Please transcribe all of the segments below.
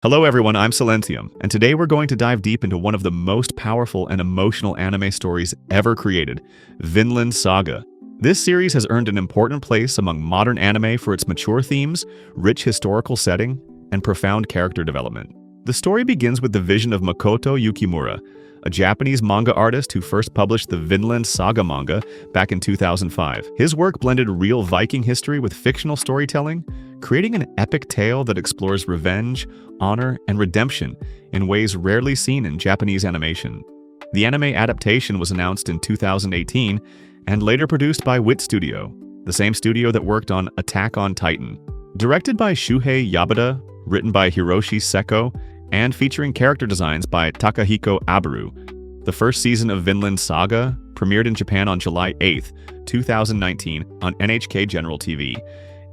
Hello everyone, I'm Silentium, and today we're going to dive deep into one of the most powerful and emotional anime stories ever created, Vinland Saga. This series has earned an important place among modern anime for its mature themes, rich historical setting, and profound character development. The story begins with the vision of Makoto Yukimura, a Japanese manga artist who first published the Vinland Saga manga back in 2005. His work blended real Viking history with fictional storytelling, creating an epic tale that explores revenge, honor, and redemption in ways rarely seen in Japanese animation. The anime adaptation was announced in 2018 and later produced by Wit Studio, the same studio that worked on Attack on Titan. Directed by Shuhei Yabada, written by Hiroshi Seko, and featuring character designs by Takahiko Abaru, the first season of Vinland Saga premiered in Japan on July 8, 2019 on NHK General TV,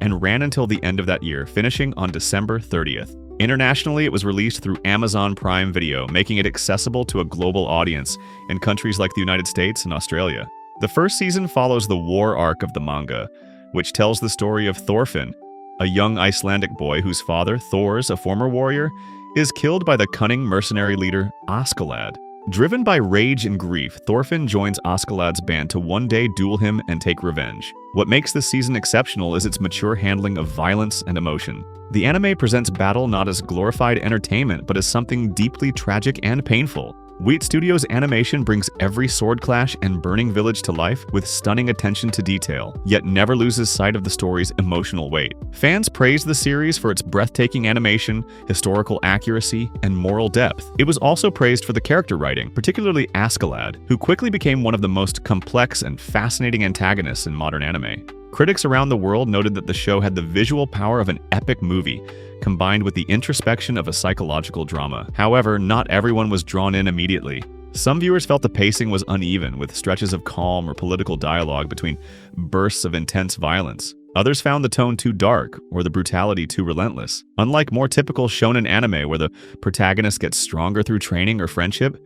and ran until the end of that year, finishing on December 30th. Internationally, it was released through Amazon Prime Video, making it accessible to a global audience in countries like the United States and Australia. The first season follows the war arc of the manga, which tells the story of Thorfinn, a young Icelandic boy whose father, Thors, a former warrior, is killed by the cunning mercenary leader Askeladd. Driven by rage and grief, Thorfinn joins Askeladd's band to one day duel him and take revenge. What makes this season exceptional is its mature handling of violence and emotion. The anime presents battle not as glorified entertainment, but as something deeply tragic and painful. Wheat Studios' animation brings every sword clash and burning village to life with stunning attention to detail, yet never loses sight of the story's emotional weight. Fans praised the series for its breathtaking animation, historical accuracy, and moral depth. It was also praised for the character writing, particularly Askeladd, who quickly became one of the most complex and fascinating antagonists in modern anime. Critics around the world noted that the show had the visual power of an epic movie, combined with the introspection of a psychological drama. However, not everyone was drawn in immediately. Some viewers felt the pacing was uneven, with stretches of calm or political dialogue between bursts of intense violence. Others found the tone too dark, or the brutality too relentless. Unlike more typical shonen anime where the protagonist gets stronger through training or friendship,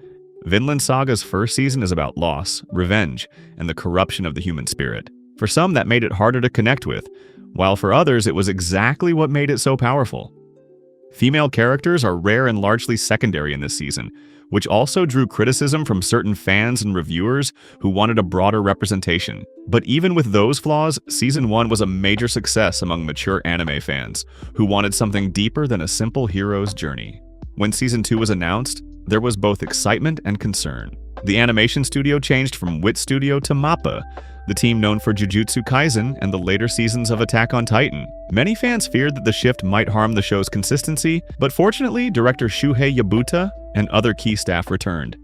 Vinland Saga's first season is about loss, revenge, and the corruption of the human spirit. For some, that made it harder to connect with, while for others, it was exactly what made it so powerful. Female characters are rare and largely secondary in this season, which also drew criticism from certain fans and reviewers who wanted a broader representation. But even with those flaws, Season 1 was a major success among mature anime fans, who wanted something deeper than a simple hero's journey. When Season 2 was announced, there was both excitement and concern. The animation studio changed from Wit Studio to MAPPA, the team known for Jujutsu Kaisen and the later seasons of Attack on Titan. Many fans feared that the shift might harm the show's consistency, but fortunately, director Shuhei Yabuta and other key staff returned,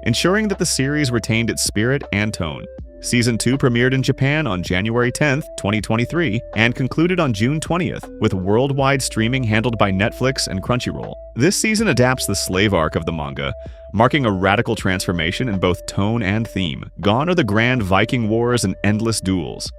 ensuring that the series retained its spirit and tone. Season 2 premiered in Japan on January 10, 2023, and concluded on June 20th, with worldwide streaming handled by Netflix and Crunchyroll. This season adapts the slave arc of the manga, marking a radical transformation in both tone and theme. Gone are the grand Viking wars and endless duels.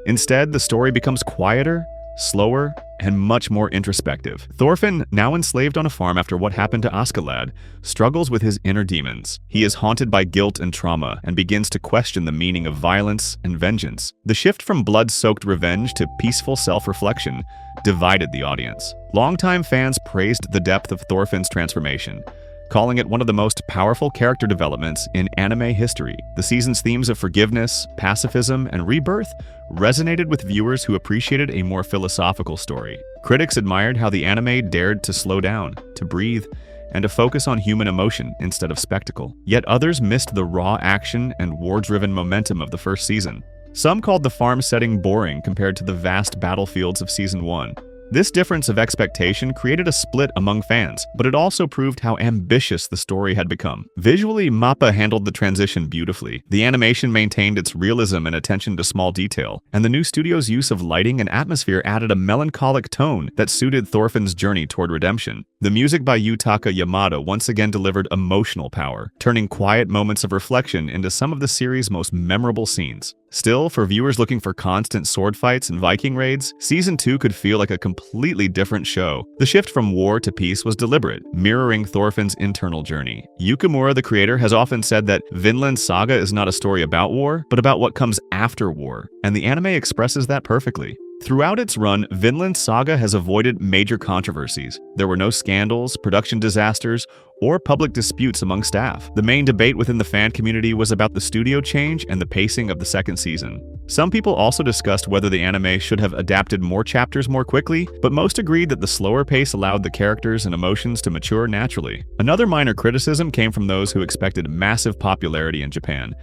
Instead, the story becomes quieter, slower, and much more introspective. Thorfinn, now enslaved on a farm after what happened to Askeladd, struggles with his inner demons. He is haunted by guilt and trauma and begins to question the meaning of violence and vengeance. The shift from blood-soaked revenge to peaceful self-reflection divided the audience. Longtime fans praised the depth of Thorfinn's transformation, calling it one of the most powerful character developments in anime history. The season's themes of forgiveness, pacifism, and rebirth resonated with viewers who appreciated a more philosophical story. Critics admired how the anime dared to slow down, to breathe, and to focus on human emotion instead of spectacle. Yet others missed the raw action and war-driven momentum of the first season. Some called the farm setting boring compared to the vast battlefields of Season 1. This difference of expectation created a split among fans, but it also proved how ambitious the story had become. Visually, MAPPA handled the transition beautifully. The animation maintained its realism and attention to small detail, and the new studio's use of lighting and atmosphere added a melancholic tone that suited Thorfinn's journey toward redemption. The music by Yutaka Yamada once again delivered emotional power, turning quiet moments of reflection into some of the series' most memorable scenes. Still, for viewers looking for constant sword fights and Viking raids, Season 2 could feel like a completely different show. The shift from war to peace was deliberate, mirroring Thorfinn's internal journey. Yukimura, the creator, has often said that Vinland Saga is not a story about war, but about what comes after war, and the anime expresses that perfectly. Throughout its run, Vinland Saga has avoided major controversies. There were no scandals, production disasters, or public disputes among staff. The main debate within the fan community was about the studio change and the pacing of the second season. Some people also discussed whether the anime should have adapted more chapters more quickly, but most agreed that the slower pace allowed the characters and emotions to mature naturally. Another minor criticism came from those who expected massive popularity in Japan,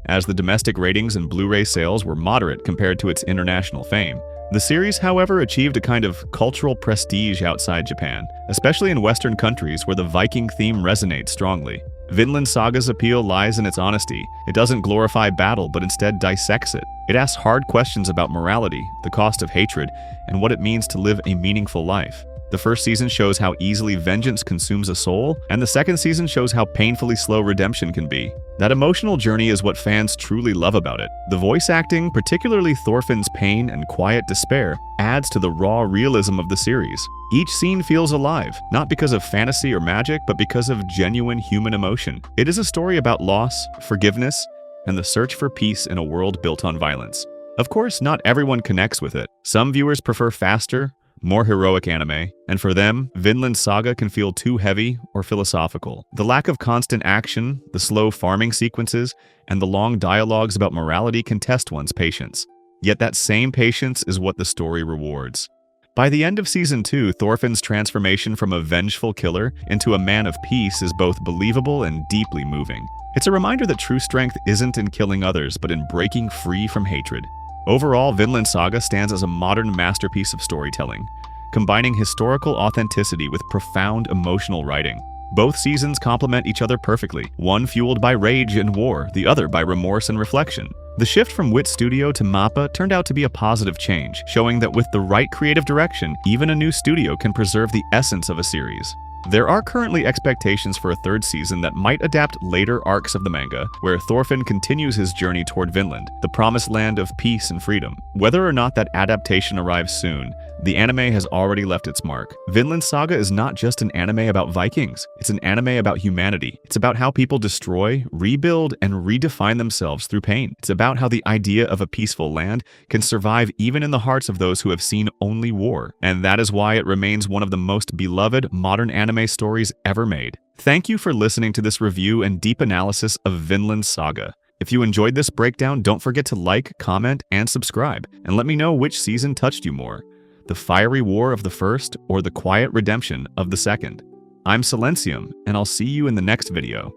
as the domestic ratings and Blu-ray sales were moderate compared to its international fame. The series, however, achieved a kind of cultural prestige outside Japan, especially in Western countries where the Viking theme resonates strongly. Vinland Saga's appeal lies in its honesty. It doesn't glorify battle, but instead dissects it. It asks hard questions about morality, the cost of hatred, and what it means to live a meaningful life. The first season shows how easily vengeance consumes a soul, and the second season shows how painfully slow redemption can be. That emotional journey is what fans truly love about it. The voice acting, particularly Thorfinn's pain and quiet despair, adds to the raw realism of the series. Each scene feels alive, not because of fantasy or magic, but because of genuine human emotion. It is a story about loss, forgiveness, and the search for peace in a world built on violence. Of course, not everyone connects with it. Some viewers prefer faster, more heroic anime, and for them, Vinland Saga can feel too heavy or philosophical. The lack of constant action, the slow farming sequences, and the long dialogues about morality can test one's patience. Yet that same patience is what the story rewards. By the end of Season 2, Thorfinn's transformation from a vengeful killer into a man of peace is both believable and deeply moving. It's a reminder that true strength isn't in killing others, but in breaking free from hatred. Overall, Vinland Saga stands as a modern masterpiece of storytelling, combining historical authenticity with profound emotional writing. Both seasons complement each other perfectly, one fueled by rage and war, the other by remorse and reflection. The shift from Wit Studio to MAPPA turned out to be a positive change, showing that with the right creative direction, even a new studio can preserve the essence of a series. There are currently expectations for a third season that might adapt later arcs of the manga, where Thorfinn continues his journey toward Vinland, the promised land of peace and freedom. Whether or not that adaptation arrives soon, the anime has already left its mark. Vinland Saga is not just an anime about Vikings, it's an anime about humanity. It's about how people destroy, rebuild, and redefine themselves through pain. It's about how the idea of a peaceful land can survive even in the hearts of those who have seen only war. And that is why it remains one of the most beloved modern anime stories ever made. Thank you for listening to this review and deep analysis of Vinland Saga. If you enjoyed this breakdown, don't forget to like, comment, and subscribe, and let me know which season touched you more: the fiery war of the first or the quiet redemption of the second. I'm Silencium, and I'll see you in the next video.